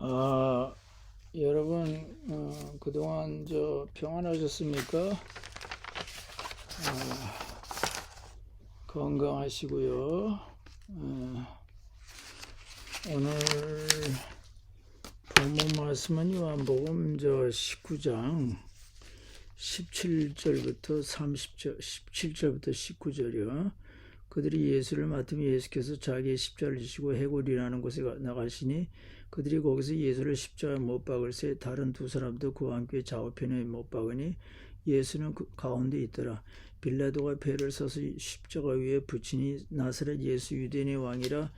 아, 여러분, 그동안 평안하셨습니까? 건강하시고요. 오늘 본문 말씀은 요한복음 19장 17절부터 17절부터 19절이요. 그들이 예수를 맡으며 예수께서 자기의 십자가를 지시고 해골이라는 곳에 나가시니 그들이 거기서 예수를 십자가에 못 박을새 다른 두 사람도 그와 함께 좌우편에 못 박으니 예수는 그 가운데 있더라. 빌라도가 배를 서서 십자가 위에 붙이니 나사렛 예수 유대인의 왕이라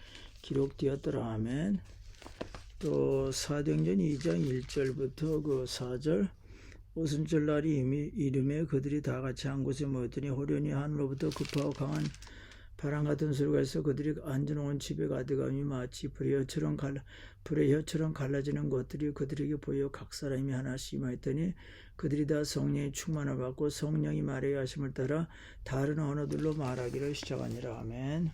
기록되었더라. 아멘. 또 사도행전 2장 1절부터 4절 오순절 날이 이름에 그들이 다 같이 한 곳에 모였더니 호련히 하늘로부터 급하고 강한 바람 같은 소리가 있어 그들이 앉아놓은 집에 가득함이 마치 불의 혀처럼 갈라지는 것들이 그들에게 보여 각 사람이 하나씩 임하였더니 그들이 다 성령의 충만을 받고 성령이 말하게 하심을 따라 다른 언어들로 말하기를 시작하니라. 아멘.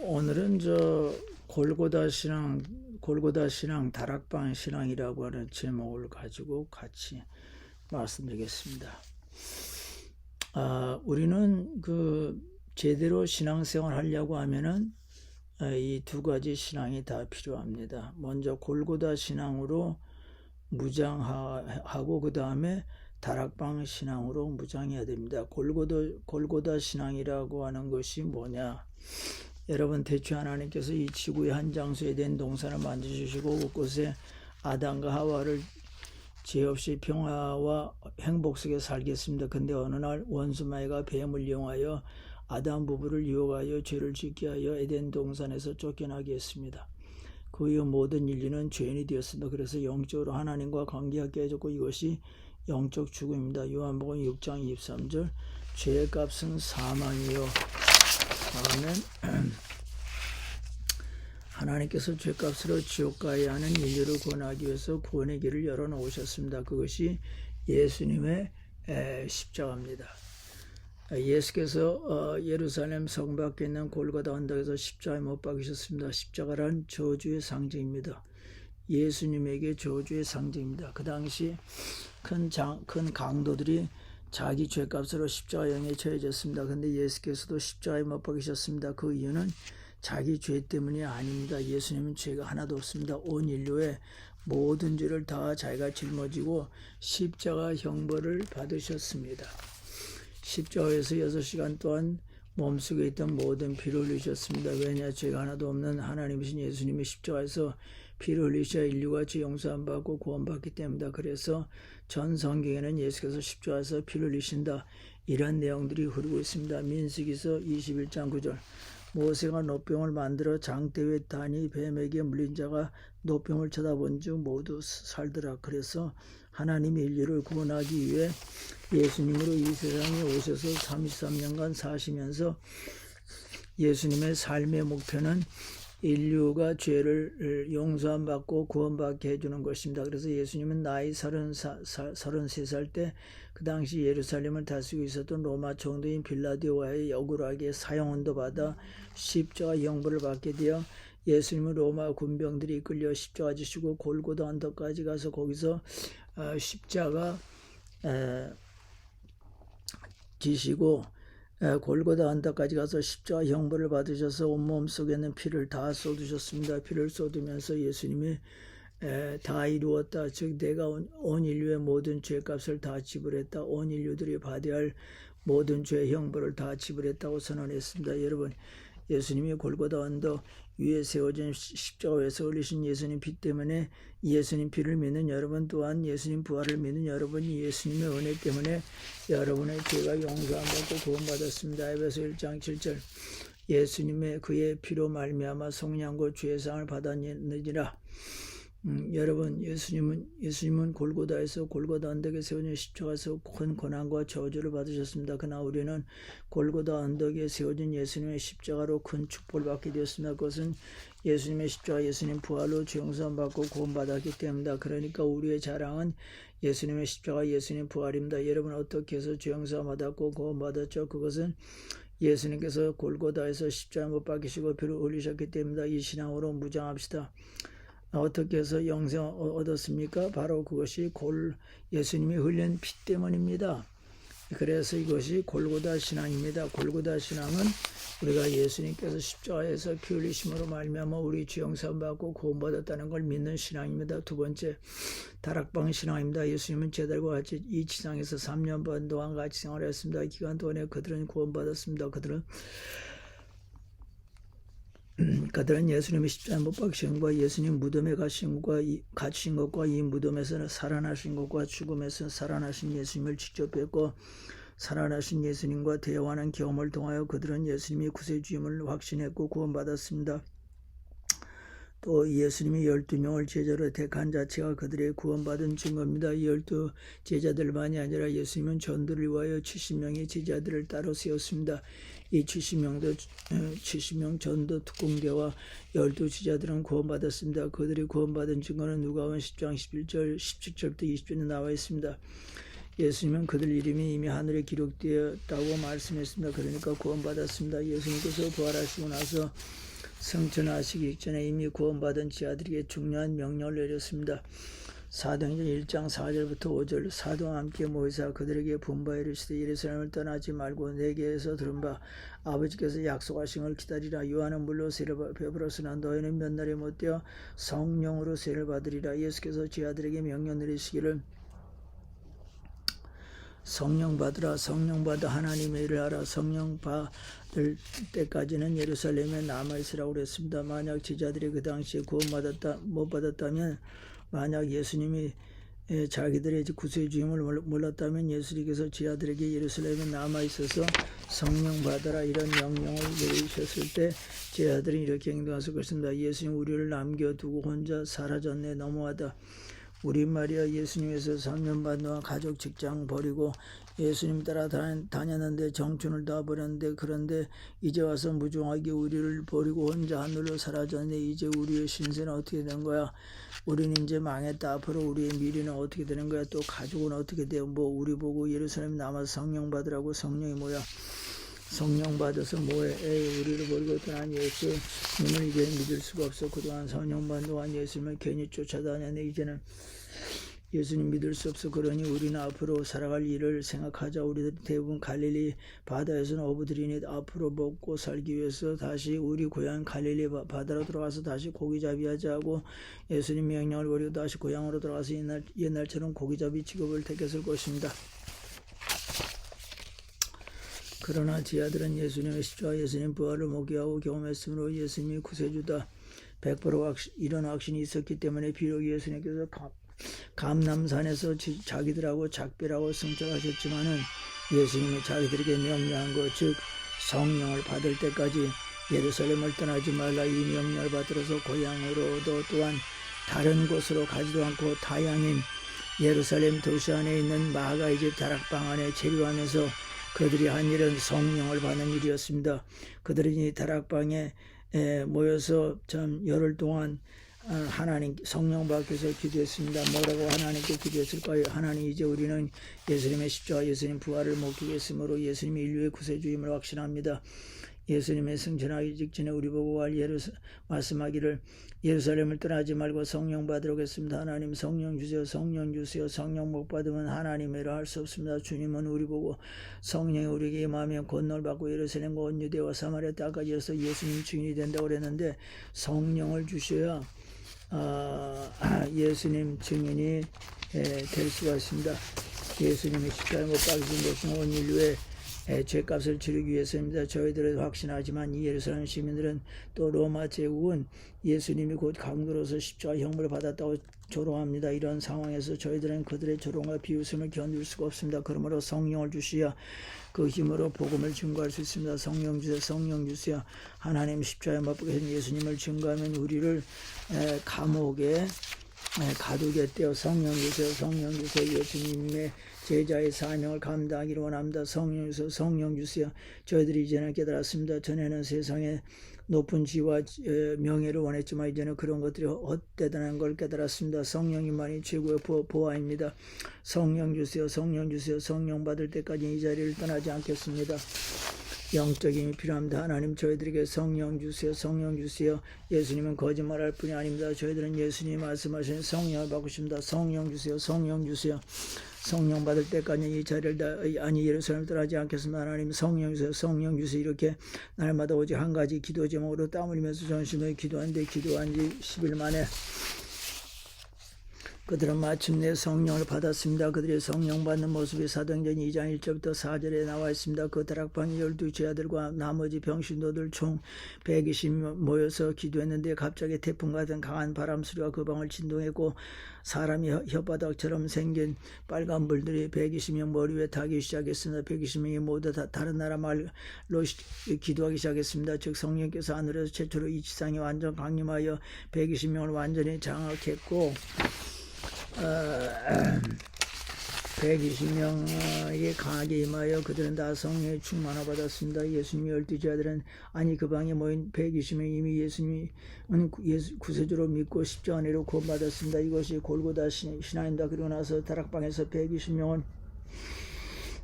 오늘은 골고다 신앙 다락방 신앙이라고 하는 제목을 가지고 같이 말씀드리겠습니다. 우리는 제대로 신앙생활 하려고 하면은 이 두 가지 신앙이 다 필요합니다. 먼저 골고다 신앙으로 무장하고 그 다음에 다락방 신앙으로 무장해야 됩니다. 골고다 신앙이라고 하는 것이 뭐냐? 여러분, 대충 하나님께서 이 지구의 한 장소에 된 동산을 만드주시고 그곳에 아담과 하와를 죄 없이 평화와 행복 속에 살겠습니다. 근데 어느 날 원수마귀가 뱀을 이용하여 아담 부부를 유혹하여 죄를 짓게 하여 에덴 동산에서 쫓겨나게 했습니다. 그 이후 모든 인류는 죄인이 되었습니다. 그래서 영적으로 하나님과 관계가 깨졌고 이것이 영적 죽음입니다. 요한복음 6장 23절 죄의 값은 사망이요. 아멘. 하나님께서 죄값으로 지옥 가야 하는 인류를 구원하기 위해서 구원의 길을 열어놓으셨습니다. 그것이 예수님의 십자가입니다. 예수께서 예루살렘 성 밖에 있는 골고다 언덕에서 십자가에 못 박히셨습니다. 십자가란 저주의 상징입니다. 예수님에게 저주의 상징입니다. 그 당시 큰 강도들이 자기 죄값으로 십자가형에 처해졌습니다. 그런데 예수께서도 십자가에 못 박히셨습니다. 그 이유는 자기 죄 때문이 아닙니다. 예수님은 죄가 하나도 없습니다. 온 인류의 모든 죄를 다 자기가 짊어지고 십자가 형벌을 받으셨습니다. 십자가에서 6시간 동안 몸속에 있던 모든 피를 흘리셨습니다. 왜냐? 죄가 하나도 없는 하나님이신 예수님이 십자가에서 피를 흘리셔야 인류가 죄 용서함 받고 구원받기 때문이다. 그래서 전 성경에는 예수께서 십자가에서 피를 흘리신다 이런 내용들이 흐르고 있습니다. 민수기서 21장 9절 모세가 노병을 만들어 장대에 다니 뱀에게 물린 자가 노병을 쳐다본 즉 모두 살더라. 그래서 하나님이 인류를 구원하기 위해 예수님으로 이 세상에 오셔서 33년간 사시면서 예수님의 삶의 목표는 인류가 죄를 용서함 받고 구원받게 해주는 것입니다. 그래서 예수님은 나이 33살 때 그 당시 예루살렘을 다스리고 있었던 로마 총독인 빌라도와의 억울하게 사형언도 받아 십자가 형벌을 받게 되어 예수님은 로마 군병들이 이끌려 십자가 지시고 골고다 언덕까지 가서 거기서 십자가 지시고 골고다 언덕까지 가서 십자가 형벌을 받으셔서 온몸 속에 있는 피를 다 쏟으셨습니다. 피를 쏟으면서 예수님이 다 이루었다. 즉 내가 온 인류의 모든 죄값을 다 지불했다. 온 인류들이 받아야 할 모든 죄 형벌을 다 지불했다고 선언했습니다. 여러분, 예수님이 골고다 언덕 위에 세워진 십자가 위에서 흘리신 예수님 피 때문에 예수님 피를 믿는 여러분 또한 예수님 부활을 믿는 여러분이 예수님의 은혜 때문에 여러분의 죄가 용서함받고 구원받았습니다. 에베소 1장 7절 예수님의 그의 피로 말미암아 속량과 죄사함을 받았느니라. 여러분, 예수님은 골고다에서 골고다 언덕에 세워진 십자가에서 큰 고난과 저주를 받으셨습니다. 그러나 우리는 골고다 언덕에 세워진 예수님의 십자가로 큰 축복을 받게 되었습니다. 그것은 예수님의 십자가, 예수님 부활로 죄 용서 받고 구원받았기 때문이다. 그러니까 우리의 자랑은 예수님의 십자가, 예수님 부활입니다. 여러분 어떻게 해서 죄 용서 받았고 구원받았죠? 그것은 예수님께서 골고다에서 십자가에 못 박히시고 피를 흘리셨기 때문이다. 이 신앙으로 무장합시다. 어떻게 해서 영생 얻었습니까? 바로 그것이 예수님이 흘린 피 때문입니다. 그래서 이것이 골고다 신앙입니다. 골고다 신앙은 우리가 예수님께서 십자가에서 피 흘리심으로 말미암아 우리 죄 용서 받고 구원받았다는 걸 믿는 신앙입니다. 두 번째, 다락방 신앙입니다. 예수님은 제자들과 같이 이 지상에서 3년 반 동안 같이 생활했습니다. 이 기간 동안에 그들은 구원받았습니다. 그들은 예수님의 십자가에 못 박히신 것과 예수님 무덤에 갇히신 것과 이 무덤에서 살아나신 것과 죽음에서 살아나신 예수님을 직접 뵙고 살아나신 예수님과 대화하는 경험을 통하여 그들은 예수님이 구세주임을 확신했고 구원받았습니다. 또 예수님이 12명을 제자로 택한 자체가 그들의 구원받은 증거입니다. 이 12 제자들만이 아니라 예수님은 전도를 위하여 70명의 제자들을 따로 세웠습니다. 이 70명 전도 특공대와 12 제자들은 구원받았습니다. 그들이 구원받은 증거는 누가복음 10장 11절 17절부터 20절에 나와 있습니다. 예수님은 그들 이름이 이미 하늘에 기록되었다고 말씀했습니다. 그러니까 구원받았습니다. 예수님께서 부활하시고 나서 승천하시기 전에 이미 구원받은 제자들에게 중요한 명령을 내렸습니다. 사도행전 1장 4절부터 5절 사도와 함께 모이사 그들에게 분부하여 이르시되 예루살렘을 떠나지 말고 내게서 들은 바 아버지께서 약속하신 걸 기다리라. 요한은 물로 세를 베풀었으나 너희는 몇 날에 못되어 성령으로 세를 받으리라. 예수께서 제자들에게 명령 내리시기를 성령 받으라. 성령 받아 하나님의 일을 하라. 성령 받을 때까지는 예루살렘에 남아있으라고 그랬습니다. 만약 제자들이 그 당시에 구원 못 받았다면, 만약 예수님이 자기들의 구세주임을 몰랐다면 예수님께서 제자들에게 예루살렘에 남아있어서 성령 받아라 이런 명령을 내리셨을 때 제자들은 이렇게 행동했을 것입니다. 예수님 우리를 남겨두고 혼자 사라졌네. 너무하다. 우리 말이야 예수님에서 3년 반 동안 가족 직장 버리고 예수님 따라 다녔는데 정춘을 다 버렸는데, 그런데 이제 와서 무종하게 우리를 버리고 혼자 하늘로 사라졌네. 이제 우리의 신세는 어떻게 된 거야? 우리는 이제 망했다. 앞으로 우리의 미래는 어떻게 되는 거야? 또 가족은 어떻게 돼요? 우리 보고 예루살렘 남아서 성령 받으라고. 성령이 뭐야? 성령 받아서 뭐해? 에이, 우리를 버리고 떠난 예수님을 이제 믿을 수가 없어. 그동안 4년 반 동안 예수님을 괜히 쫓아다녔네. 이제는 예수님 믿을 수 없어. 그러니 우리는 앞으로 살아갈 일을 생각하자. 우리들 대부분 갈릴리 바다에서는 어부들이니 앞으로 먹고 살기 위해서 다시 우리 고향 갈릴리 바다로 들어가서 다시 고기잡이 하자 하고 예수님 명령을 버리고 다시 고향으로 들어가서 옛날처럼 고기잡이 직업을 택했을 것입니다. 그러나 제자들은 예수님의 십자가, 예수님 부활을 목격하고 경험했으므로 예수님이 구세주다 100% 이런 확신이 있었기 때문에 비록 예수님께서 감람산에서 자기들하고 작별하고 승천하셨지만은 예수님이 자기들에게 명령한 것, 즉 성령을 받을 때까지 예루살렘을 떠나지 말라. 이 명령을 받들어서 고향으로도 또한 다른 곳으로 가지도 않고 타향인 예루살렘 도시 안에 있는 마가의 집 다락방 안에 체류하면서 그들이 한 일은 성령을 받는 일이었습니다. 그들은 이 다락방에 모여서 참 열흘 동안 하나님 성령 받기 위해서 기도했습니다. 뭐라고 하나님께 기도했을까요? 하나님, 이제 우리는 예수님의 십자가, 예수님 부활을 목격했으므로 예수님이 인류의 구세주임을 확신합니다. 예수님의 승천하기 직전에 우리 보고 말씀하기를 예루살렘을 떠나지 말고 성령 받으라고 했습니다. 하나님 성령 주세요. 성령 주세요. 성령 못 받으면 하나님의 일을 할 수 없습니다. 주님은 우리 보고 성령이 우리에게 임하면 권능을 받고 예루살렘과 온 유대와 사마리아 땅까지 해서 예수님 증인이 된다고 그랬는데 성령을 주셔야 예수님 증인이 될 수가 있습니다. 예수님의 십자가에 못 박히신 것은 온 인류의 죄값을 치르기 위해서입니다. 저희들은 확신하지만 이 예루살렘 시민들은 또 로마 제국은 예수님이 곧 강도로서 십자가 형벌을 받았다고 조롱합니다. 이런 상황에서 저희들은 그들의 조롱과 비웃음을 견딜 수가 없습니다. 그러므로 성령을 주시야 그 힘으로 복음을 증거할 수 있습니다. 성령 주세요. 성령 주세요. 하나님 십자가에 못 박히신 예수님을 증거하면 우리를 감옥에 가두겠대요. 성령 주세요. 성령 주세요. 예수님의 제자의 사명을 감당하기를 원합니다. 성령 주세요. 성령 주세요. 저희들이 이제는 깨달았습니다. 전에는 세상에 높은 지위와 명예를 원했지만 이제는 그런 것들이 헛되다는 걸 깨달았습니다. 성령님만이 최고의 보화입니다. 성령 주세요. 성령 주세요. 성령 받을 때까지 이 자리를 떠나지 않겠습니다. 영적인 힘이 필요합니다. 하나님 저희들에게 성령 주세요. 성령 주세요. 예수님은 거짓말할 뿐이 아닙니다. 저희들은 예수님이 말씀하신 성령을 받고 싶습니다. 성령 주세요. 성령 주세요. 성령 받을 때까지 이 자리를 예루살렘을 떠나지 않겠습니다. 하나님 성령 주세요. 성령 주세요. 이렇게 날마다 오직 한 가지 기도 제목으로 땀 흘리면서 전심을 기도하는데 기도한 지 10일 만에 그들은 마침내 성령을 받았습니다. 그들의 성령 받는 모습이 사도행전 2장 1절부터 4절에 나와 있습니다. 그 다락방에 12 아들과 나머지 병신도들 총 120명 모여서 기도했는데 갑자기 태풍 같은 강한 바람 소리가 그 방을 진동했고 사람이 혓바닥처럼 생긴 빨간 불들이 120명 머리 위에 타기 시작했습니다. 120명이 모두 다 다른 나라 말로 기도하기 시작했습니다. 즉 성령께서 하늘에서 최초로 이 지상에 완전 강림하여 120명을 완전히 장악했고 120명에게 강하게 임하여 그들은 다 성령의 충만을 받았습니다. 예수님이 12 아들은 아니 그 방에 모인 120명이 이미 예수님은 구세주로 믿고 십자가 안으로 구원받았습니다. 이것이 골고다 신앙입니다. 그리고 나서 다락방에서 120명은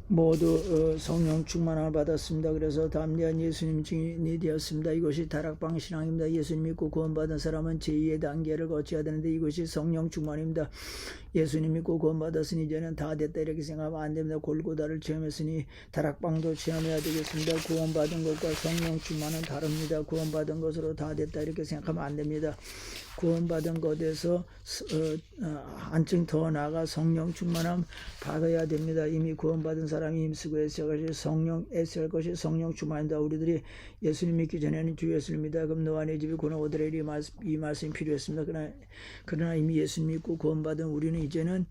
모두 성령 충만함을 받았습니다. 그래서 담대한 예수님 증인이 되었습니다. 이것이 다락방 신앙입니다. 예수님 믿고 구원받은 사람은 제2의 단계를 거쳐야 되는데 이것이 성령 충만입니다. 예수님 믿고 구원받았으니 이제는 다 됐다 이렇게 생각하면 안 됩니다. 골고다를 체험했으니 다락방도 체험해야 되겠습니다. 구원받은 것과 성령 충만은 다릅니다. 구원받은 것으로 다 됐다 이렇게 생각하면 안 됩니다. 구원받은 것에서 한층 더 나아가 성령 충만함 받아야 됩니다. 이미 구원받은 사람이 힘쓰고 애써야 할 것이 성령 충만입니다. 우리들이 예수님 믿기 전에는 주 예수님 믿다. 그럼 너와 내 집이 고는 오더래리 이 말씀이 필요했습니다. 그러나 이미 예수님 믿고 구원받은 우리는 이제는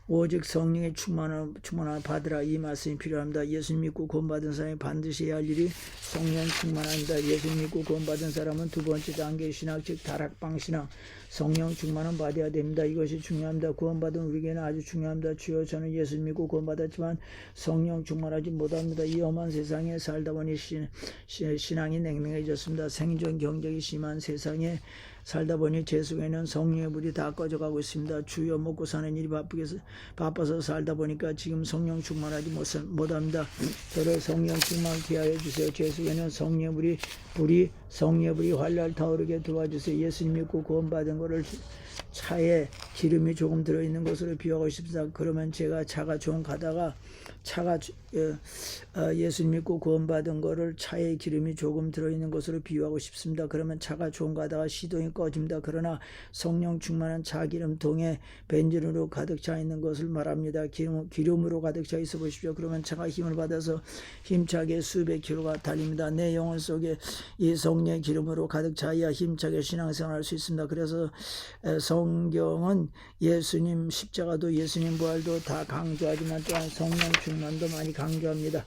오직 성령의 충만함을 받으라 이 말씀이 필요합니다. 예수님 믿고 구원받은 사람이 반드시 해야 할 일이 성령 충만합니다. 예수님 믿고 구원받은 사람은 두 번째 단계의 신앙 즉 다락방 신앙 성령 충만은 받아야 됩니다. 이것이 중요합니다. 구원받은 우리에게는 아주 중요합니다. 주여 저는 예수님 믿고 구원받았지만 성령 충만하지 못합니다. 이 험한 세상에 살다 보니 신앙이 냉랭해졌습니다. 생존 경쟁이 심한 세상에 살다 보니 제 속에는 성령의 불이 다 꺼져가고 있습니다. 주여 먹고 사는 일이 바빠서 살다 보니까 지금 성령 충만하지 못합니다. 저를 성령 충만케 하여 주세요. 제 속에는 성령의 불이 활활 타오르게 도와주세요. 예수님 믿고 구원받은 것을 차에 기름이 조금 들어있는 것으로 비유하고 싶습니다. 그러면 제가 차가 좀 가다가 예수님 믿고 구원받은 거를 차에 기름이 조금 들어있는 것으로 비유하고 싶습니다. 그러면 차가 좀 가다가 시동이 꺼집니다. 그러나 성령 충만한 차 기름통에 벤진으로 가득 차 있는 것을 말합니다. 기름으로 가득 차 있어 보십시오. 그러면 차가 힘을 받아서 힘차게 수백 킬로가 달립니다. 내 영혼 속에 이 성령의 기름으로 가득 차야 힘차게 신앙생활 할 수 있습니다. 그래서 성경은 예수님 십자가도 예수님 부활도 다 강조하지만 또한 성령 충만도 많이 강조합니다.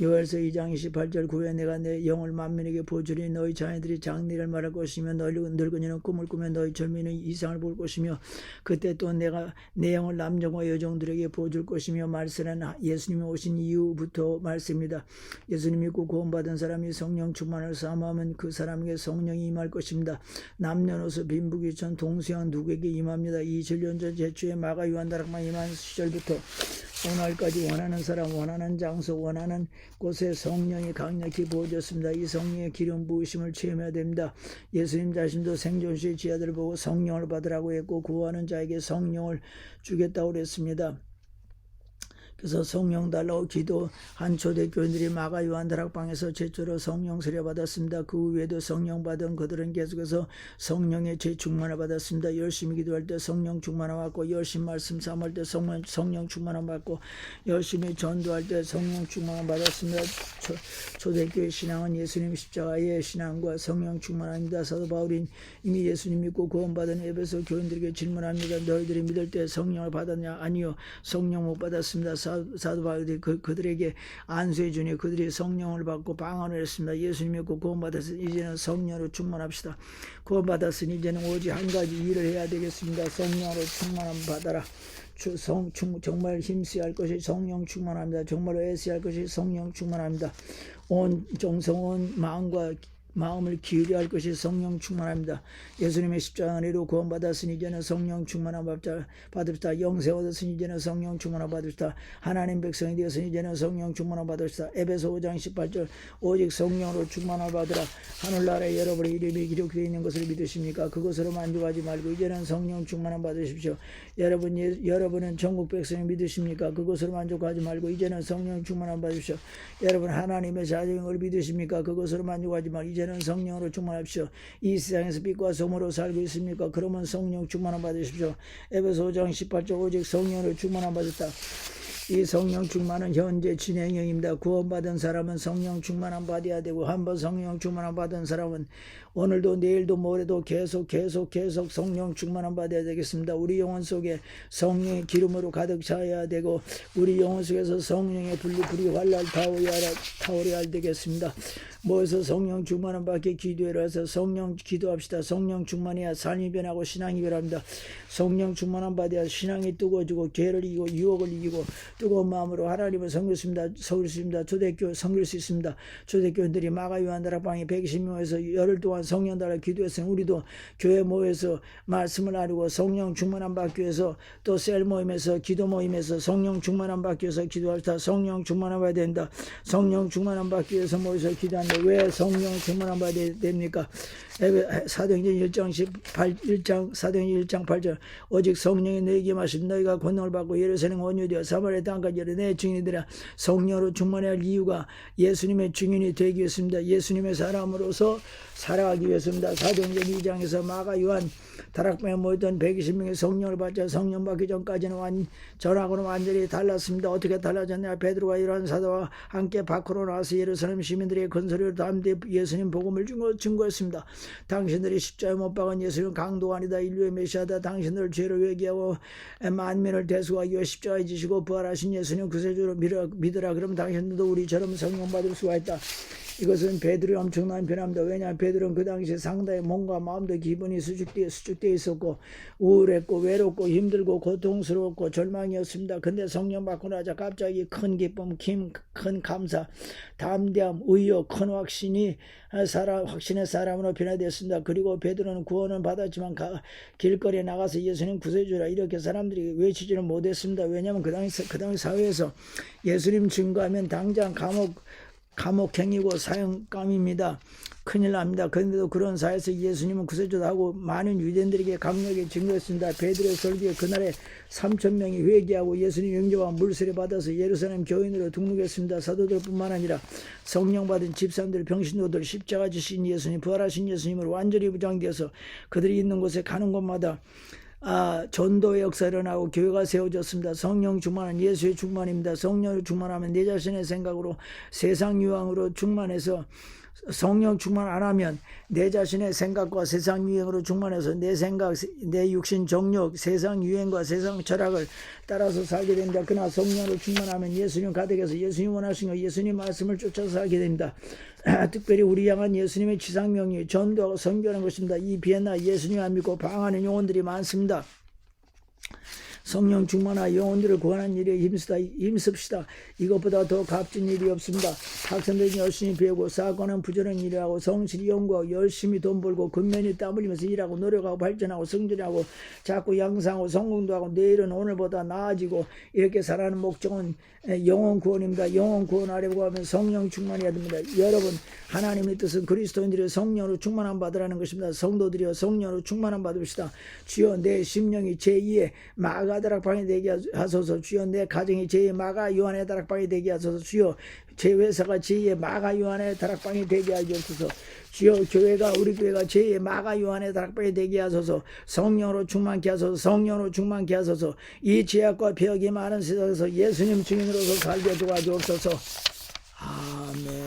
요엘서 2장 28절 9에 내가 내 영을 만민에게 보주리 너희 자녀들이 장래를 말할 것이며 늙은이는 꿈을 꾸며 너희 젊은이는 이상을 볼 것이며 그때 또 내가 내 영을 남정과 여종들에게 보줄 것이며 말씀은 예수님이 오신 이후부터 말씀입니다. 예수님 믿고 구원받은 사람이 성령 충만을 사모하면 그 사람에게 성령이 임할 것입니다. 남녀노소 빈부귀천 동서양 누구에게 임합니다. 20년 전 제초에 마가 요한 다락방 임한 시절부터 오늘까지 원하는 사람 원하는 장소 원하는 곳에 성령이 강력히 부어졌습니다. 이 성령의 기름 부으심을 체험해야 됩니다. 예수님 자신도 생존 시의 지하들을 보고 성령을 받으라고 했고 구하는 자에게 성령을 주겠다고 그랬습니다. 그래서 성령 달라고 기도한 초대교인들이 마가 요한 다락방에서 최초로 성령 세례 받았습니다. 그 외에도 성령 받은 그들은 계속해서 성령의 재충만을 받았습니다. 열심히 기도할 때 성령 충만을 받고 열심히 말씀 삼을 때 성령 충만을 받고 열심히 전도할 때 성령 충만을 받았습니다. 초대교회 신앙은 예수님 십자가의 신앙과 성령 충만합니다. 사도 바울이 이미 예수님 믿고 구원받은 에베소 교인들에게 질문합니다. 너희들이 믿을 때 성령을 받았냐? 아니요. 성령 못 받았습니다. 사도 바울이 그들에게 안수해 주니 그들이 성령을 받고 방언을 했습니다. 예수님 믿고 구원받았으니 이제는 성령으로 충만합시다. 구원받았으니 이제는 오직 한 가지 일을 해야 되겠습니다. 성령으로 충만함 받아라. 정말 힘써야 할 것이 성령 충만합니다. 정말로 애써야 할 것이 성령 충만합니다. 온 정성 온 마음과 마음을 기울여야 할 것이 성령 충만합니다. 예수님의 십자가 은혜로 구원받았으니 이제는 성령 충만함 받읍시다. 영생 얻었으니 이제는 성령 충만함 받읍시다. 하나님 백성이 되었으니 이제는 성령 충만함 받읍시다. 에베소 5장 18절 오직 성령으로 충만함 받으라. 하늘나라에 여러분의 이름이 기록되어 있는 것을 믿으십니까? 그것으로 만족하지 말고 이제는 성령 충만함 받으십시오. 여러분은 전국 백성이 믿으십니까? 그것으로 만족하지 말고 이제는 성령 충만함 받으십시오. 여러분 하나님의 자녀인 걸 믿으십니까? 그것으로 만족하지 말고 이제는 성령으로 충만합시오. 이 세상에서 빛과 소금으로 살고 있습니까? 그러면 성령 충만함 받으십시오. 에베소 5장 18절 오직 성령으로 충만함 받았다. 이 성령 충만은 현재 진행형입니다. 구원받은 사람은 성령 충만함 받아야 되고 한번 성령 충만함 받은 사람은 오늘도 내일도 모레도 계속 성령 충만함 받아야 되겠습니다. 우리 영혼 속에 성령의 기름으로 가득 차야 되고 우리 영혼 속에서 성령의 불이 활랄 타오려야 되겠습니다. 모여서 성령 충만함 받게 기도해라 해서 성령 기도합시다. 성령 충만해야 삶이 변하고 신앙이 변합니다. 성령 충만함 받아야 신앙이 뜨거워지고 죄를 이기고 유혹을 이기고 뜨거운 마음으로 하나님을 섬길 수 있습니다. 초대교회 섬길 수 있습니다. 초대교인들이 마가 요한 다락방에 120명에서 열흘 동안 성령 달아 기도했으니 우리도 교회 모여서 말씀을 나누고 성령 충만함 받기 위해서 또 셀 모임에서 기도 모임에서 성령 충만함 받기 위해서 기도합시다. 성령 충만함 받아야 된다. 성령 충만함 받기 위해서 모여서 기도하는데 왜 성령 충만함 받아야 됩니까? 사도행전 1장 8절 오직 성령이 너희에게 마시면 너희가 권능을 받고 예루살렘 원유되어 사마리아 땅까지 내 증인이 되라. 성령으로 충만해야 할 이유가 예수님의 증인이 되기 위해서입니다. 예수님의 사람으로서 살아가기 위해서입니다. 사도행전 2장에서 마가 요한 다락방에 모였던 120명의 성령을 받자 성령 받기 전까지는 전하고는 완전히 달랐습니다. 어떻게 달라졌냐? 베드로와 요한 사도와 함께 밖으로 나와서 예루살렘 시민들의 큰 소리로 담대 예수님 복음을 증거했습니다. 당신들이 십자가에 못 박은 예수님 강도가 아니다. 인류의 메시아다. 당신들 죄를 회개하고 만민을 대속하기 위해 십자가에 지시고 부활하신 예수님 구세주로 믿으라. 그럼 당신들도 우리처럼 성령 받을 수가 있다. 이것은 베드로의 엄청난 변화입니다. 왜냐하면 베드로는 그 당시에 상당히 몸과 마음도 기분이 수축되어 있었고 우울했고 외롭고 힘들고 고통스러웠고 절망이었습니다. 근데 성령 받고 나자 갑자기 큰 기쁨, 큰 감사, 담대함, 의욕, 큰 확신의 사람으로 변화되었습니다. 그리고 베드로는 구원을 받았지만 길거리에 나가서 예수님 구세주라 이렇게 사람들이 외치지는 못했습니다. 왜냐하면 그 당시 사회에서 예수님 증거하면 당장 감옥행이고 사형감입니다. 큰일 납니다. 그런데도 그런 사회에서 예수님은 구세주다 하고 많은 유대인들에게 강력하게 증거했습니다. 베드로의 설교에 그날에 3,000명이 회개하고 예수님 영접과 물세례 받아서 예루살렘 교인으로 등록했습니다. 사도들뿐만 아니라 성령 받은 집사람들, 병신도들, 십자가 지신 예수님, 부활하신 예수님으로 완전히 무장되어서 그들이 있는 곳에 가는 곳마다 전도의 역사가 일어나고 교회가 세워졌습니다. 성령 충만은 예수의 충만입니다. 성령을 충만하면 내 자신의 생각으로 세상 유황으로 충만해서 성령 충만 안 하면 내 자신의 생각과 세상 유행으로 충만해서 내 생각, 내 육신 정욕, 세상 유행과 세상 철학을 따라서 살게 됩니다. 그러나 성령으로 충만하면 예수님 가득해서 예수님 원하신 것, 예수님 말씀을 쫓아서 살게 됩니다. 특별히 우리 향한 예수님의 지상명이 전도하고 선교하는 것입니다. 이 비엔나 예수님 안 믿고 방하는 영혼들이 많습니다. 성령 충만하 영혼들을 구하는 일에 힘씁시다. 이것보다 더 값진 일이 없습니다. 학생들이 열심히 배우고 사고는 부지런히 일하고 성실히 연구하고 열심히 돈 벌고 근면히 땀 흘리면서 일하고 노력하고 발전하고 성전하고 자꾸 양상하고 성공도 하고 내일은 오늘보다 나아지고 이렇게 살아가는 목적은 영혼 구원입니다. 영혼 구원하려고 하면 성령 충만해야 됩니다. 여러분 하나님의 뜻은 그리스도인들이 성령으로 충만함 받으라는 것입니다. 성도들이여 성령으로 충만함 받읍시다. 주여 내 심령이 제2의 마가 다락방이 되게 하소서. 주여 내 가정이 제2의 마가 요한의 다락방이 되게 하소서. 주여 제 회사가 제2의 마가 요한의 다락방이 되게 하옵소서. 주여 교회가 우리 교회가 제2의 마가 요한의 다락방이 되게 하소서. 성령으로 충만케 하소서. 성령으로 충만케 하소서. 이 죄악과 폐역이 많은 세상에서 예수님 증인으로서 살게 도와주옵소서. 아멘.